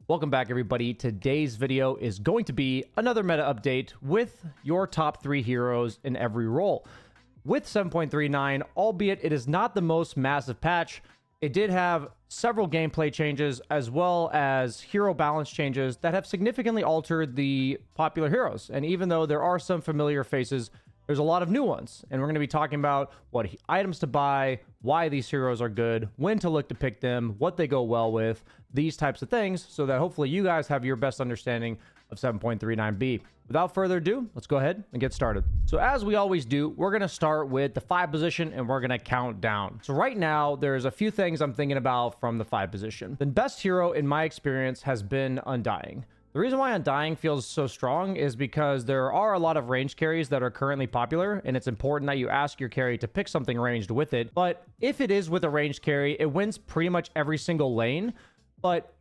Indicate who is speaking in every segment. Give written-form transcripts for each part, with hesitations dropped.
Speaker 1: Welcome back, everybody. Today's video is going to be another meta update with your top 3 heroes in every role. With 7.39, albeit it is not the most massive patch, it did have several gameplay changes as well as hero balance changes that have significantly altered the popular heroes. And even though there are some familiar faces, there's a lot of new ones. And we're going to be talking about what items to buy, why these heroes are good, when to look to pick them, what they go well with, these types of things, so that hopefully you guys have your best understanding of 7.39b. Without further ado, let's go ahead and get started. So as we always do, we're going to start with the 5 position and we're going to count down. So right now, there's a few things I'm thinking about from the 5 position. The best hero in my experience has been Undying. The reason why Undying feels so strong is because there are a lot of range carries that are currently popular, and it's important that you ask your carry to pick something ranged with it. But if it is with a ranged carry, it wins pretty much every single lane. But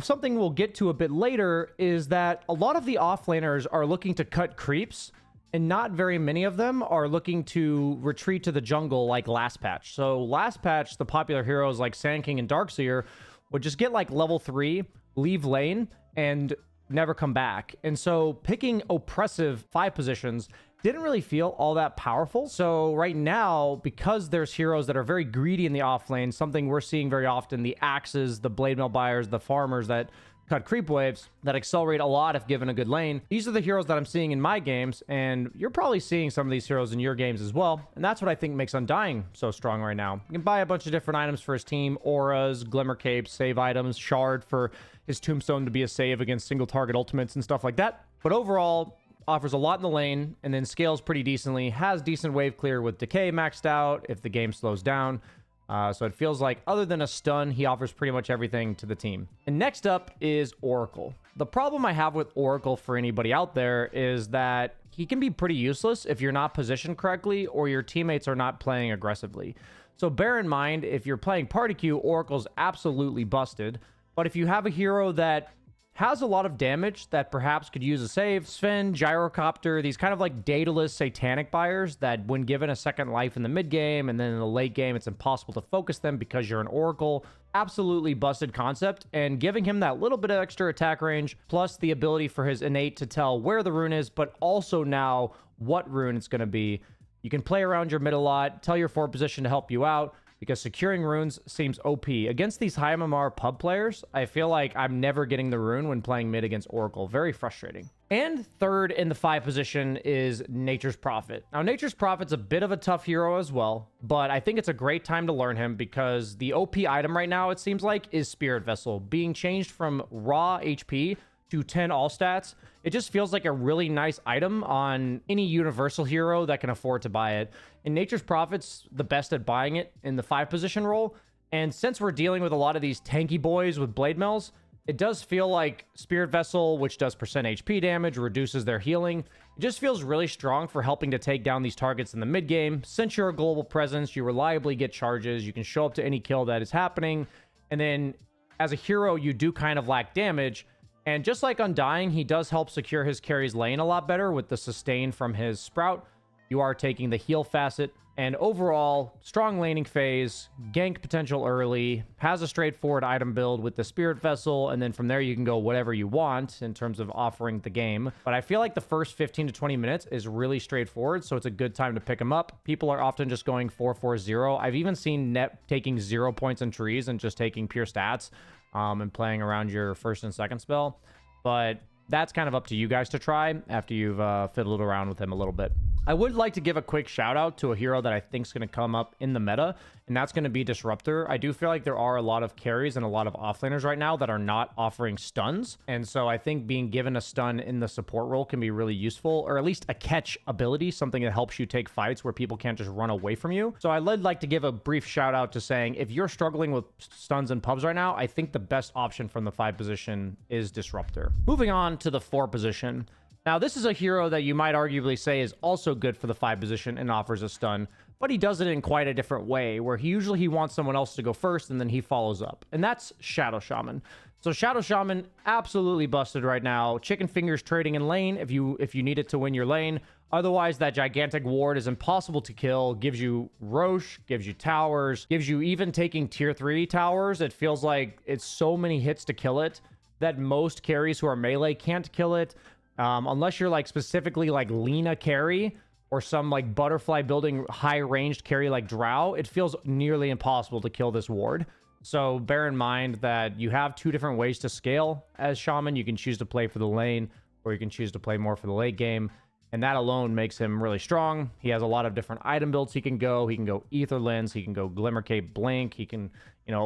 Speaker 1: something we'll get to a bit later is that a lot of the offlaners are looking to cut creeps, and not very many of them are looking to retreat to the jungle like last patch. So last patch, the popular heroes like Sand King and Darkseer would just get like level 3, leave lane, and never come back. And so picking oppressive 5 positions didn't really feel all that powerful. So right now, because there's heroes that are very greedy in the off lane, something we're seeing very often, the axes, the blade mail buyers, the farmers that cut creep waves that accelerate a lot if given a good lane. These are the heroes that I'm seeing in my games, and you're probably seeing some of these heroes in your games as well. And that's what I think makes Undying so strong right now. You can buy a bunch of different items for his team: auras, glimmer capes, save items, shard for his tombstone to be a save against single target ultimates and stuff like that. But overall, offers a lot in the lane and then scales pretty decently, has decent wave clear with decay maxed out if the game slows down. So it feels like other than a stun, he offers pretty much everything to the team. And next up is Oracle. The problem I have with Oracle for anybody out there is that he can be pretty useless if you're not positioned correctly or your teammates are not playing aggressively. So bear in mind, if you're playing party queue, Oracle's absolutely busted. But if you have a hero that has a lot of damage that perhaps could use a save, Sven, Gyrocopter, these kind of like dataless satanic buyers that when given a second life in the mid game and then in the late game, it's impossible to focus them because you're an Oracle. Absolutely busted concept, and giving him that little bit of extra attack range, plus the ability for his innate to tell where the rune is, but also now what rune it's going to be. You can play around your mid a lot, tell your 4 position to help you out, because securing runes seems OP. Against these high MMR pub players, I feel like I'm never getting the rune when playing mid against Oracle. Very frustrating. And third in the 5 position is Nature's Prophet. Now, Nature's Prophet's a bit of a tough hero as well, but I think it's a great time to learn him because the OP item right now, it seems like, is Spirit Vessel. Being changed from raw HP to 10 all stats, it just feels like a really nice item on any universal hero that can afford to buy it. And Nature's Prophet's the best at buying it in the 5 position role. And since we're dealing with a lot of these tanky boys with blade mills, it does feel like Spirit Vessel, which does percent HP damage, reduces their healing. It just feels really strong for helping to take down these targets in the mid game. Since you're a global presence, you reliably get charges. You can show up to any kill that is happening. And then as a hero, you do kind of lack damage. And just like Undying, he does help secure his carry's lane a lot better with the sustain from his Sprout. You are taking the heal facet. And overall, strong laning phase, gank potential early, has a straightforward item build with the Spirit Vessel, and then from there you can go whatever you want in terms of offering the game. But I feel like the first 15 to 20 minutes is really straightforward, so it's a good time to pick him up. People are often just going 4-4-0. I've even seen Net taking 0 points in trees and just taking pure stats and playing around your first and second spell. But that's kind of up to you guys to try after you've fiddled around with him a little bit. I would like to give a quick shout out to a hero that I think is going to come up in the meta, and that's going to be Disruptor. I do feel like there are a lot of carries and a lot of offlaners right now that are not offering stuns, and so I think being given a stun in the support role can be really useful, or at least a catch ability, something that helps you take fights where people can't just run away from you. So I'd like to give a brief shout out to saying if you're struggling with stuns in pubs right now, I think the best option from the 5 position is Disruptor. Moving on to the 4 position. Now, this is a hero that you might arguably say is also good for the 5 position and offers a stun, but he does it in quite a different way, where he wants someone else to go first and then he follows up. And that's Shadow Shaman. So Shadow Shaman, absolutely busted right now. Chicken fingers trading in lane if you need it to win your lane. Otherwise, that gigantic ward is impossible to kill. Gives you Roche, gives you towers, gives you even taking tier 3 towers. It feels like it's so many hits to kill it. that most carries who are melee can't kill it. Unless you're like specifically like Lina carry or some like butterfly building high ranged carry like Drow, it feels nearly impossible to kill this ward. So bear in mind that you have two different ways to scale as Shaman. You can choose to play for the lane, or you can choose to play more for the late game. And that alone makes him really strong. He has a lot of different item builds he can go. He can go Ether Lens. He can go Glimmercape Blink. He can,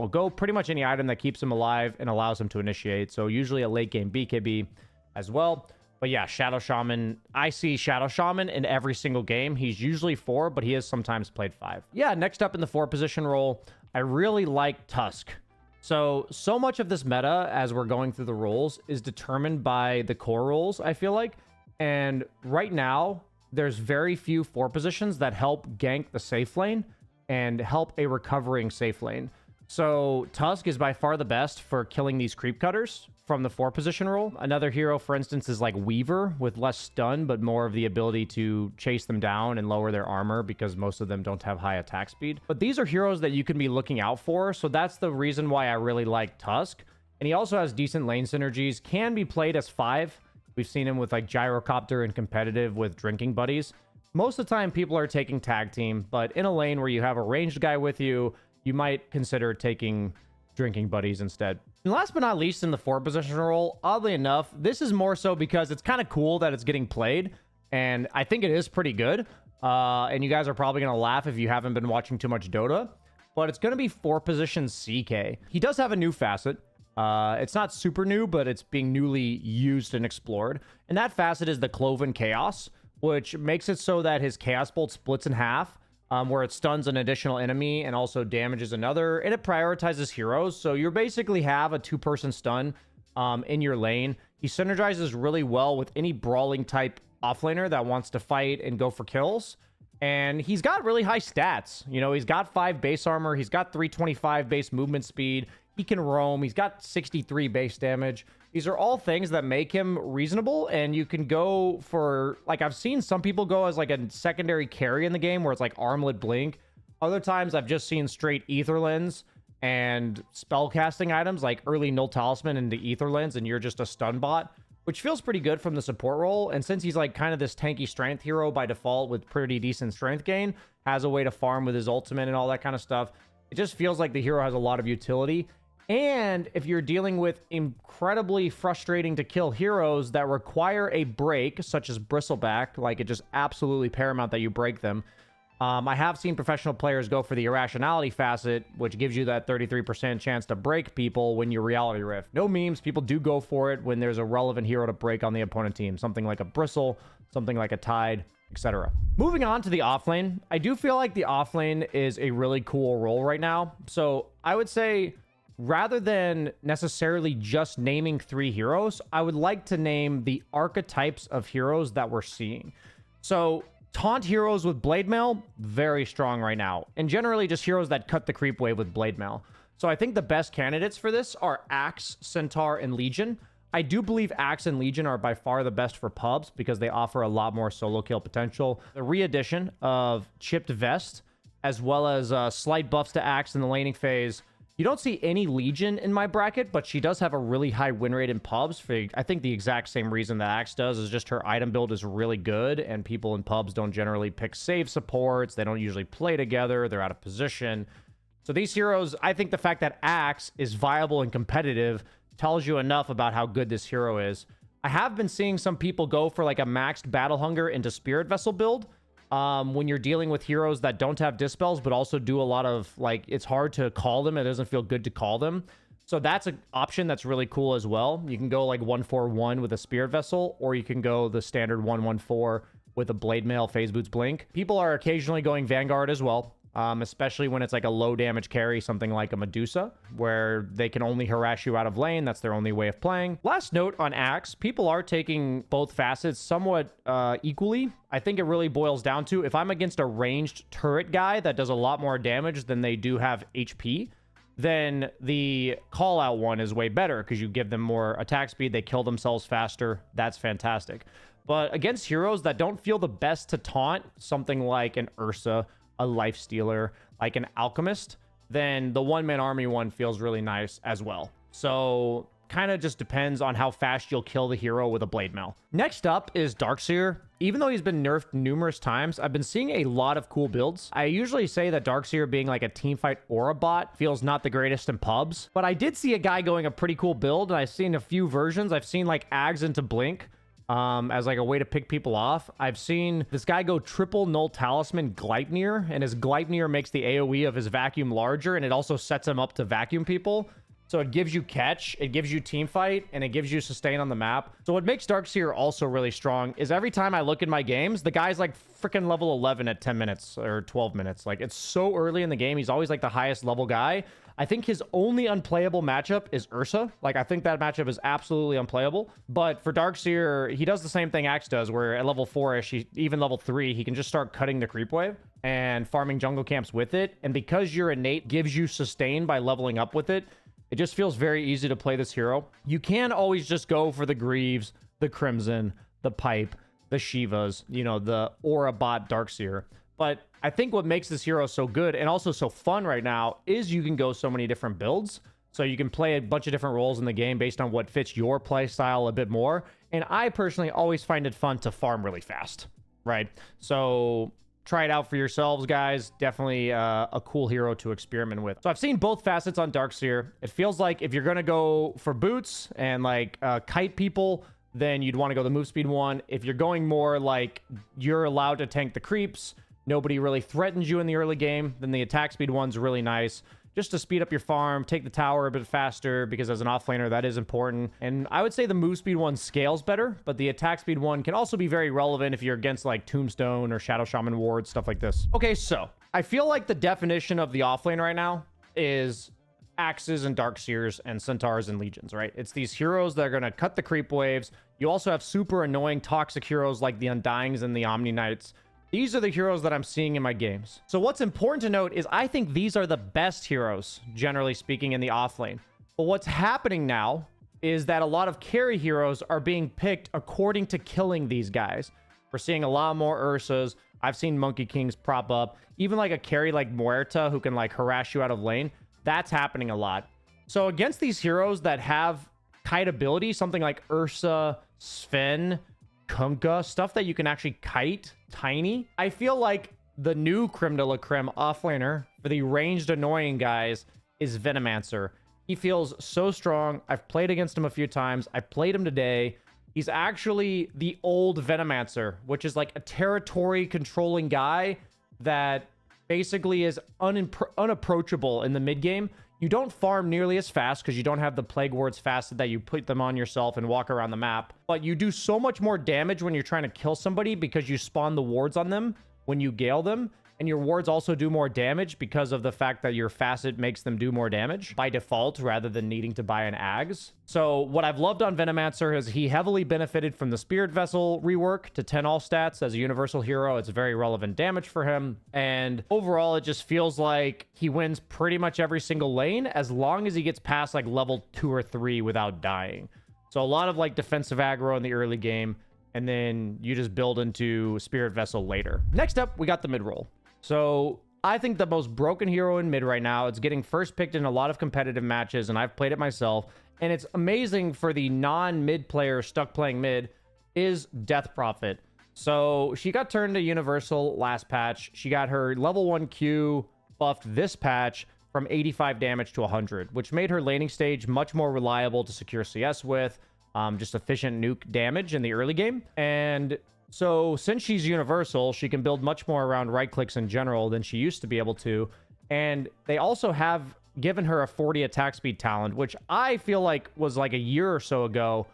Speaker 1: go pretty much any item that keeps him alive and allows him to initiate. So usually a late game BKB as well. But yeah, Shadow Shaman. I see Shadow Shaman in every single game. He's usually 4, but he is sometimes played 5. Yeah, next up in the 4 position role, I really like Tusk. So much of this meta, as we're going through the roles, is determined by the core roles, I feel like. And right now, there's very few 4 positions that help gank the safe lane and help a recovering safe lane. So Tusk is by far the best for killing these creep cutters from the 4 position role. Another hero, for instance, is like Weaver with less stun, but more of the ability to chase them down and lower their armor because most of them don't have high attack speed. But these are heroes that you can be looking out for. So that's the reason why I really like Tusk. And he also has decent lane synergies, can be played as 5. We've seen him with like Gyrocopter and competitive with drinking buddies. Most of the time people are taking tag team, but in a lane where you have a ranged guy with you, you might consider taking drinking buddies instead. And last but not least in the 4 position role, oddly enough, this is more so because it's kind of cool that it's getting played, and I think it is pretty good. And you guys are probably going to laugh if you haven't been watching too much Dota, but it's going to be 4 position CK. He does have a new facet. It's not super new, but it's being newly used and explored. And that facet is the Cloven Chaos, which makes it so that his Chaos Bolt splits in half, where it stuns an additional enemy and also damages another, and it prioritizes heroes. So you basically have a 2-person stun in your lane. He synergizes really well with any brawling type offlaner that wants to fight and go for kills. And he's got really high stats. He's got 5 base armor. He's got 325 base movement speed. He can roam. He's got 63 base damage. These are all things that make him reasonable, and you can go for, like, I've seen some people go as like a secondary carry in the game where it's like Armlet Blink. Other times I've just seen straight Ether Lens and spellcasting items like early Null Talisman into Ether Lens, and you're just a stun bot, which feels pretty good from the support role. And since he's like kind of this tanky strength hero by default with pretty decent strength gain, has a way to farm with his ultimate and all that kind of stuff, it just feels like the hero has a lot of utility. And if you're dealing with incredibly frustrating to kill heroes that require a break, such as Bristleback, like, it just absolutely paramount that you break them. I have seen professional players go for the Irrationality facet, which gives you that 33% chance to break people when you Reality Rift. No memes, people do go for it when there's a relevant hero to break on the opponent team. Something like a Bristle, something like a Tide, etc. Moving on to the offlane, I do feel like the offlane is a really cool role right now. So I would say, rather than necessarily just naming 3 heroes, I would like to name the archetypes of heroes that we're seeing. So taunt heroes with Blade Mail, very strong right now. And generally just heroes that cut the creep wave with Blade Mail. So I think the best candidates for this are Axe, Centaur, and Legion. I do believe Axe and Legion are by far the best for pubs because they offer a lot more solo kill potential. The re-addition of Chipped Vest, as well as slight buffs to Axe in the laning phase. You don't see any Legion in my bracket, but she does have a really high win rate in pubs for, I think, the exact same reason that Axe does, is just her item build is really good, and people in pubs don't generally pick save supports. They don't usually play together. They're out of position. So these heroes, I think the fact that Axe is viable and competitive tells you enough about how good this hero is. I have been seeing some people go for like a maxed Battle Hunger into Spirit Vessel build. When you're dealing with heroes that don't have dispels, but also do a lot of, like, it's hard to call them. It doesn't feel good to call them. So that's an option that's really cool as well. You can go like 1-4-1 with a Spirit Vessel, or you can go the standard 1-1-4 with a Blade Mail, Phase Boots, Blink. People are occasionally going Vanguard as well. Especially when it's like a low damage carry, something like a Medusa, where they can only harass you out of lane. That's their only way of playing. Last note on Axe, people are taking both facets somewhat equally. I think it really boils down to, if I'm against a ranged turret guy that does a lot more damage than they do have HP, then the call out one is way better because you give them more attack speed. They kill themselves faster. That's fantastic. But against heroes that don't feel the best to taunt, something like an Ursa, a Lifestealer, like an Alchemist, then the one-man army one feels really nice as well. So kind of just depends on how fast you'll kill the hero with a blade mail. Next up is Darkseer. Even though he's been nerfed numerous times, I've been seeing a lot of cool builds. I usually say that Darkseer being like a teamfight aura bot feels not the greatest in pubs, but I did see a guy going a pretty cool build, and I've seen a few versions. I've seen like Ags into Blink, as like a way to pick people off. I've seen this guy go triple null talisman Gleipnir, and his Gleipnir makes the AoE of his vacuum larger, and it also sets him up to vacuum people. So it gives you catch, it gives you team fight, and it gives you sustain on the map. So what makes Darkseer also really strong is every time I look in my games, the guy's like freaking level 11 at 10 minutes or 12 minutes. Like, it's so early in the game. He's always like the highest level guy. I think his only unplayable matchup is Ursa. Like, I think that matchup is absolutely unplayable. But for Darkseer, he does the same thing Axe does, where at level 4-ish, even level 3, he can just start cutting the creep wave and farming jungle camps with it. And because your innate gives you sustain by leveling up with it, it just feels very easy to play this hero. You can always just go for the Greaves, the Crimson, the Pipe, the Shivas, you know, the Aura bot Darkseer. But I think what makes this hero so good and also so fun right now is you can go so many different builds. So you can play a bunch of different roles in the game based on what fits your play style a bit more. And I personally always find it fun to farm really fast, right? So try it out for yourselves, guys. Definitely a cool hero to experiment with. So I've seen both facets on Darkseer. It feels like if you're going to go for boots and like kite people, then you'd want to go the move speed one. If you're going more like you're allowed to tank the creeps, nobody really threatens you in the early game, then the attack speed one's really nice. Just to speed up your farm, take the tower a bit faster, because as an offlaner, that is important. And I would say the move speed one scales better, but the attack speed one can also be very relevant if you're against like Tombstone or Shadow Shaman Ward, stuff like this. Okay, so I feel like the definition of the offlane right now is Axes and Darkseers and Centaurs and Legions, right? It's these heroes that are going to cut the creep waves. You also have super annoying toxic heroes like the Undyings and the Omni Knights. These are the heroes that I'm seeing in my games. So what's important to note is I think these are the best heroes, generally speaking, in the offlane. But what's happening now is that a lot of carry heroes are being picked according to killing these guys. We're seeing a lot more Ursas. I've seen Monkey Kings prop up. Even like a carry like Muerta who can like harass you out of lane. That's happening a lot. So against these heroes that have kite ability, something like Ursa, Sven, Kunkka, stuff that you can actually kite tiny, I feel like the new creme de la creme offlaner for the ranged annoying guys is Venomancer. He feels so strong. I've played against him a few times. I played him today. He's actually the old Venomancer, which is like a territory controlling guy that basically is unapproachable in the mid game. You don't farm nearly as fast because you don't have the plague wards fasted that you put them on yourself and walk around the map. But you do so much more damage when you're trying to kill somebody because you spawn the wards on them when you gale them. And your wards also do more damage because of the fact that your facet makes them do more damage by default rather than needing to buy an Ags. So what I've loved on Venomancer is he heavily benefited from the Spirit Vessel rework to 10 all stats. As a universal hero, it's very relevant damage for him. And overall, it just feels like he wins pretty much every single lane as long as he gets past like level 2 or 3 without dying. So a lot of like defensive aggro in the early game, and then you just build into Spirit Vessel later. Next up, we got the mid roll. So I think the most broken hero in mid right now, it's getting first picked in a lot of competitive matches, and I've played it myself, and it's amazing for the non-mid player stuck playing mid, is Death Prophet. So she got turned to Universal last patch. She got her level 1 Q buffed this patch from 85 damage to 100, which made her laning stage much more reliable to secure CS with, just efficient nuke damage in the early game. And so since she's universal, she can build much more around right clicks in general than she used to be able to. And they also have given her a 40 attack speed talent, which I feel like was like a year or so ago,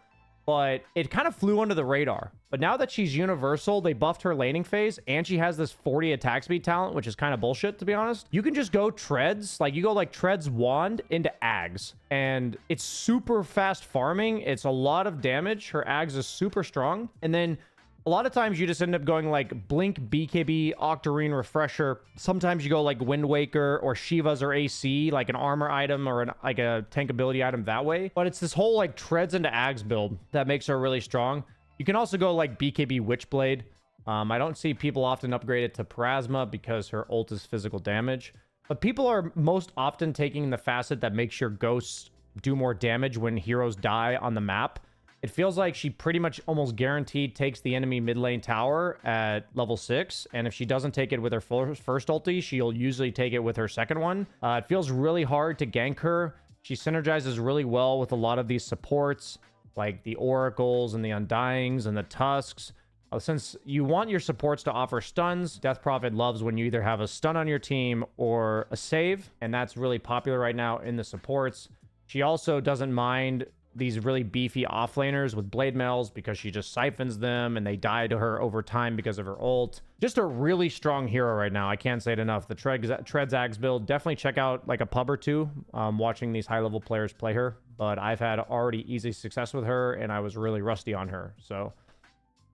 Speaker 1: but it kind of flew under the radar. But now that she's universal, they buffed her laning phase, and she has this 40 attack speed talent, which is kind of bullshit, to be honest. You can just go treads, like you go like treads wand into Ags, and it's super fast farming. It's a lot of damage. Her Ags is super strong. And then a lot of times you just end up going like Blink, BKB, Octarine, Refresher. Sometimes you go like Wind Waker or Shivas or AC, like an armor item or like a tank ability item that way. But it's this whole like treads into Ags build that makes her really strong. You can also go like BKB Witchblade. I don't see people often upgrade it to Parasma because her ult is physical damage. But people are most often taking the facet that makes your ghosts do more damage when heroes die on the map. It feels like she pretty much almost guaranteed takes the enemy mid lane tower at level 6. And if she doesn't take it with her first ulti, she'll usually take it with her second one. It feels really hard to gank her. She synergizes really well with a lot of these supports, like the Oracles and the Undyings and the Tusks. Since you want your supports to offer stuns, Death Prophet loves when you either have a stun on your team or a save. And that's really popular right now in the supports. She also doesn't mind these really beefy offlaners with blade mails because she just siphons them and they die to her over time because of her ult. Just a really strong hero right now. I can't say it enough. The Treads Ags build, definitely check out like a pub or two watching these high level players play her. But I've had already easy success with her and I was really rusty on her. So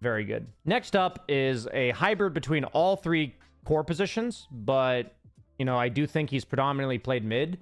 Speaker 1: very good. Next up is a hybrid between all three core positions, but you know, I do think he's predominantly played mid,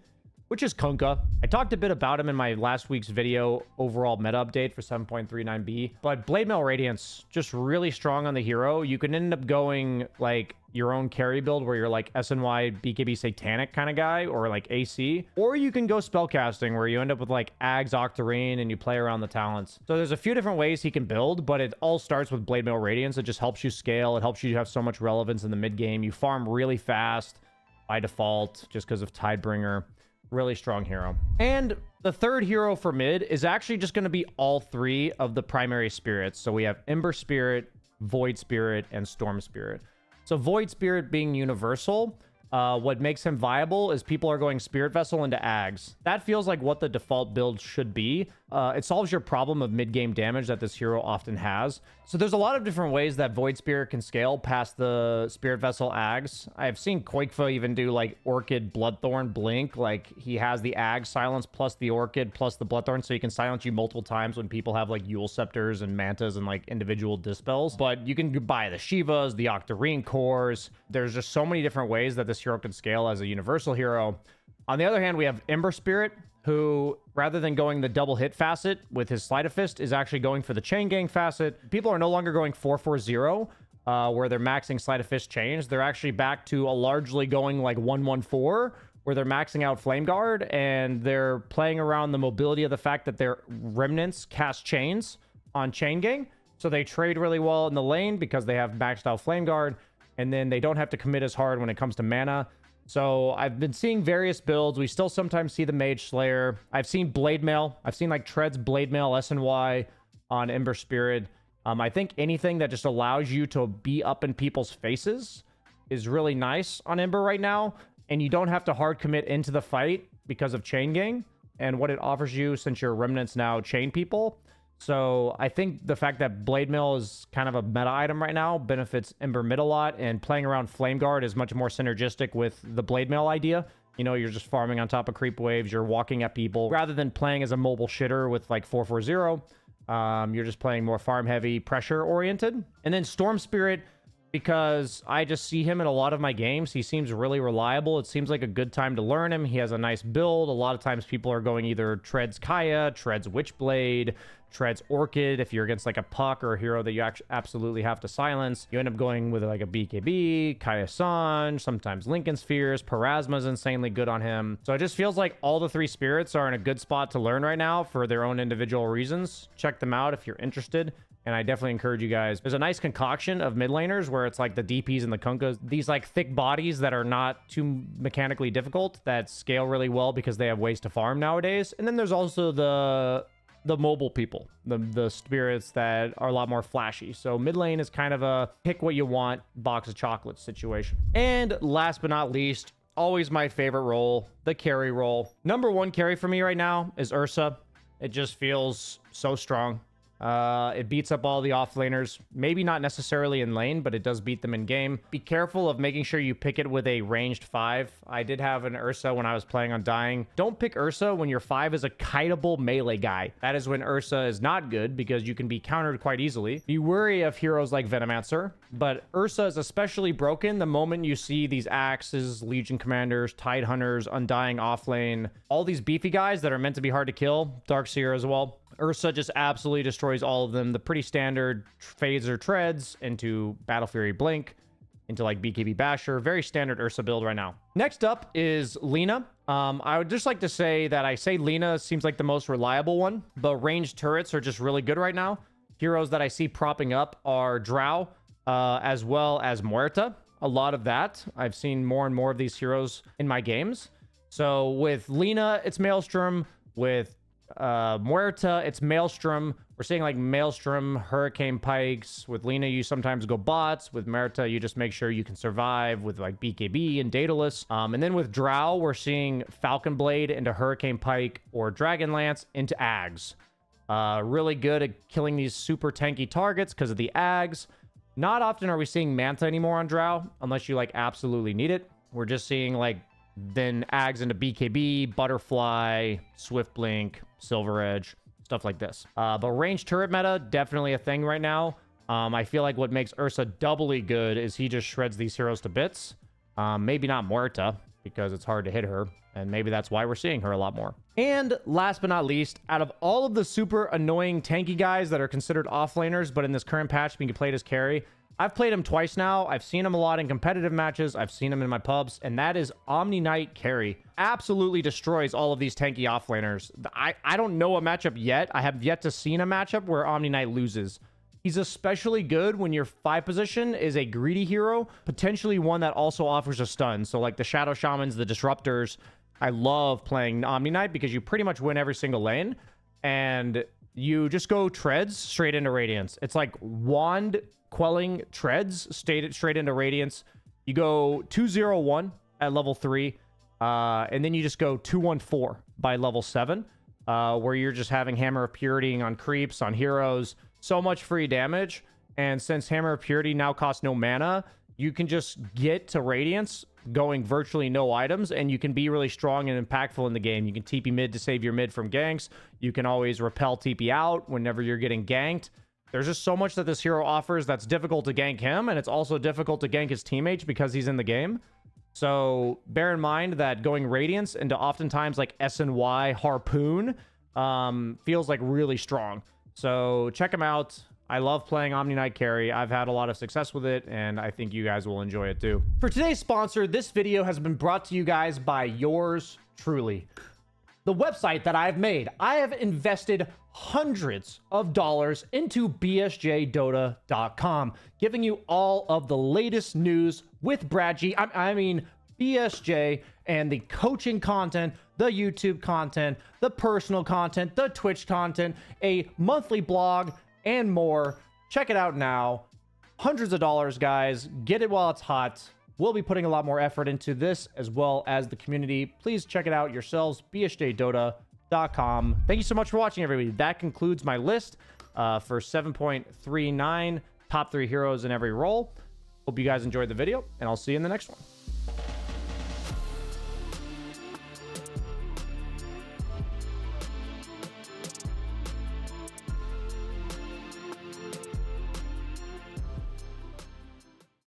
Speaker 1: which is Kunkka. I talked a bit about him in my last week's video overall meta update for 7.39b, but Blade Mail Radiance, just really strong on the hero. You can end up going like your own carry build where you're like SNY BKB Satanic kind of guy, or like AC, or you can go spellcasting where you end up with like Ags Octarine and you play around the talents. So there's a few different ways he can build, but it all starts with Blade Mail Radiance. It just helps you scale. It helps you have so much relevance in the mid game. You farm really fast by default just because of Tidebringer. Really strong hero. And the third hero for mid is actually just going to be all three of the primary spirits. So we have Ember Spirit, Void Spirit, and Storm Spirit. So Void Spirit being universal, what makes him viable is people are going Spirit Vessel into Ags. That feels like what the default build should be. It solves your problem of mid-game damage that this hero often has. So there's a lot of different ways that Void Spirit can scale past the Spirit Vessel Ags. I've seen Koikfa even do like Orchid Bloodthorn Blink. Like he has the Ag silence plus the Orchid plus the Bloodthorn, so you can silence you multiple times when people have like Eul Scepters and Mantas and like individual dispels. But you can buy the Shivas, the Octarine cores. There's just so many different ways that this hero can scale as a universal hero. On the other hand, we have Ember Spirit, who, rather than going the double hit facet with his Sleight of Fist, is actually going for the Chain Gang facet. People are no longer going 4-4-0, where they're maxing Sleight of Fist chains. They're actually back to a largely going like 1-1-4, where they're maxing out Flame Guard, and they're playing around the mobility of the fact that their remnants cast chains on Chain Gang. So they trade really well in the lane because they have maxed out Flame Guard, and then they don't have to commit as hard when it comes to mana. So I've been seeing various builds. We still sometimes see the Mage Slayer. I've seen Blade Mail. I've seen like Treads Blade Mail SNY on Ember Spirit. I think anything that just allows you to be up in people's faces is really nice on Ember right now. And you don't have to hard commit into the fight because of Chain Gang and what it offers you since your remnants now chain people. So I think the fact that Blade Mail is kind of a meta item right now benefits Ember mid a lot, and playing around Flame Guard is much more synergistic with the Blade Mail idea. You know, you're just farming on top of creep waves, you're walking at people, rather than playing as a mobile shitter with like 4-4-0. You're just playing more farm heavy, pressure oriented. And then Storm Spirit, because I just see him in a lot of my games. He seems really reliable. It seems like a good time to learn him. He has a nice build. A lot of times people are going either Treads Kaya, Treads Witchblade, Treads Orchid. If you're against like a Puck or a hero that you absolutely have to silence, you end up going with like a BKB, Kaya San, sometimes Lincoln Spheres. Parasma's insanely good on him. So it just feels like all the three spirits are in a good spot to learn right now for their own individual reasons. Check them out if you're interested. And I definitely encourage you guys. There's a nice concoction of mid laners where it's like the DPs and the Kunkkas. These like thick bodies that are not too mechanically difficult that scale really well because they have ways to farm nowadays. And then there's also the mobile people, the spirits that are a lot more flashy. So mid lane is kind of a pick what you want box of chocolates situation. And last but not least, always my favorite role, the carry role. Number one carry for me right now is Ursa. It just feels so strong. It beats up all the offlaners. Maybe not necessarily in lane, but it does beat them in game. Be careful of making sure you pick it with a ranged 5. I did have an Ursa when I was playing on Dying. Don't pick Ursa when your 5 is a kiteable melee guy. That is when Ursa is not good because you can be countered quite easily. Be wary of heroes like Venomancer, but Ursa is especially broken the moment you see these Axes, Legion Commanders, Tide Hunters, Undying offlane, all these beefy guys that are meant to be hard to kill, Darkseer as well. Ursa just absolutely destroys all of them. The pretty standard phaser treads into Battle Fury Blink, into like BKB Basher. Very standard Ursa build right now. Next up is Lina. I would just like to say that I say Lina seems like the most reliable one, but ranged turrets are just really good right now. Heroes that I see propping up are Drow, as well as Muerta. A lot of that. I've seen more and more of these heroes in my games. So with Lina, it's Maelstrom. With Muerta, it's Maelstrom. We're seeing like Maelstrom, Hurricane Pikes. With Lina, you sometimes go bots. With Muerta, you just make sure you can survive with like BKB and Daedalus. And then with Drow, we're seeing Falcon Blade into Hurricane Pike or Dragonlance into Ags. Really good at killing these super tanky targets because of the Ags. Not often are we seeing Manta anymore on Drow, unless you like absolutely need it. We're just seeing like then Ags into BKB, Butterfly, Swift Blink, Silver Edge, stuff like this. But ranged turret meta, definitely a thing right now. I feel like what makes Ursa doubly good is he just shreds these heroes to bits. Maybe not Muerta, because it's hard to hit her, and maybe that's why we're seeing her a lot more. And last but not least, out of all of the super annoying tanky guys that are considered offlaners, but in this current patch being played as carry, I've played him twice now. I've seen him a lot in competitive matches. I've seen him in my pubs, and that is Omni Knight carry. Absolutely destroys all of these tanky offlaners. I don't know a matchup yet. I have yet to see a matchup where Omni Knight loses. He's especially good when your 5 position is a greedy hero, potentially one that also offers a stun. So like the Shadow Shamans, the Disruptors. I love playing Omni Knight because you pretty much win every single lane, and you just go treads straight into Radiance. It's like wand quelling treads straight into Radiance. You go 201 at level 3, and then you just go 214 by level 7, where you're just having Hammer of Purity on creeps, on heroes. So much free damage, and since Hammer of Purity now costs no mana, you can just get to Radiance going virtually no items, and you can be really strong and impactful in the game. You can TP mid to save your mid from ganks. You can always repel TP out whenever you're getting ganked. There's just so much that this hero offers that's difficult to gank him, and it's also difficult to gank his teammates because he's in the game. So bear in mind that going Radiance into oftentimes like SNY Harpoon feels like really strong. So check him out. I love playing Omni Knight carry. I've had a lot of success with it, and I think you guys will enjoy it too. For today's sponsor, this video has been brought to you guys by yours truly. The website that I've made. I have invested hundreds of dollars into bsjdota.com, giving you all of the latest news with Brad G. I mean, BSJ and the coaching content, the YouTube content, the personal content, the Twitch content, a monthly blog, and more. Check it out now. Hundreds of dollars, guys. Get it while it's hot. We'll be putting a lot more effort into this as well as the community. Please check it out yourselves, bsjdota.com. Thank you so much for watching, everybody. That concludes my list for 7.39 top 3 heroes in every role. Hope you guys enjoyed the video, and I'll see you in the next one.